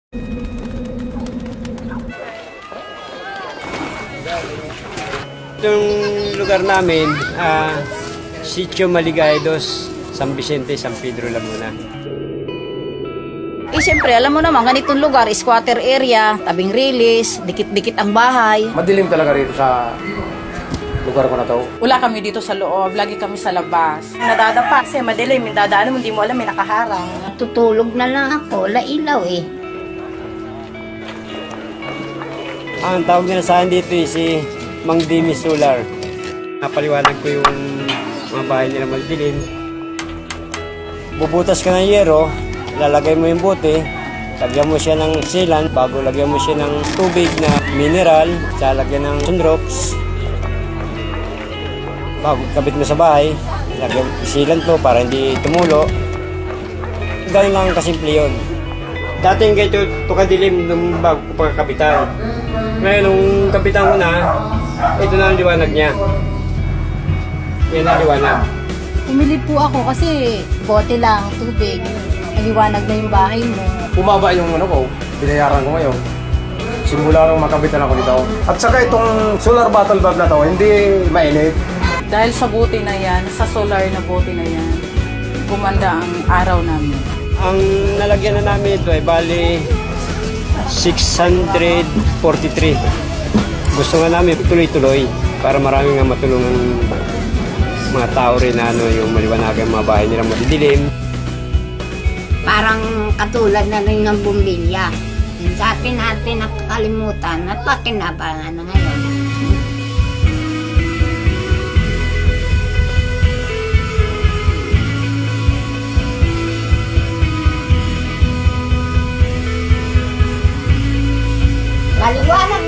Itong lugar namin, Sitio Maligaya 2, San Vicente, San Pedro, Laguna. Siyempre, alam mo naman, ganitong lugar, squatter area, tabing release, dikit-dikit ang bahay. Madilim talaga rito sa lugar ko na to. Wala kami dito sa loob, lagi kami sa labas. Nadadapa kasi madilim, dadaan mo, hindi mo alam, may nakaharang. Tutulog na lang ako, lailaw eh. Ang tawag nila sa akin dito si Mang Dimi Solar. Napaliwanag ko yung mga bahay nila madilim. Bubutas ka ng yero, lalagay mo yung bote, lagyan mo siya ng sealant, bago lagyan mo siya ng tubig na mineral, lalagyan ng sunrocks. Bago kabit mo sa bahay, lagyan sealant mo para hindi tumulo. Ganun lang kasimple yun. Dati yung ganito, ito kadilim nung bago ko pagkakapitan. Ngayon, nung kapitan ko na, ito na ang liwanag niya. Yan ang liwanag. Pumili po ako kasi bote lang, tubig. Maliwanag na yung bahay mo. Bumaba yung ano ko, binayaran ko ngayon. Simula nung makabitan ako dito. At saka itong solar bottle bulb na to, hindi mainit. Dahil sa buti na yan, sa solar na buti na yan, gumanda ang araw namin. Ang nalagyan na namin ito ay bali 643. Gusto nga namin tuloy-tuloy para marami nga matulungan mga tao rin na yung maliwanagan mga bahay nila madidilim. Parang katulad na rin ng bumbilya. Dati natin nakakalimutan at pakinabangan na ngayon. Maliwanag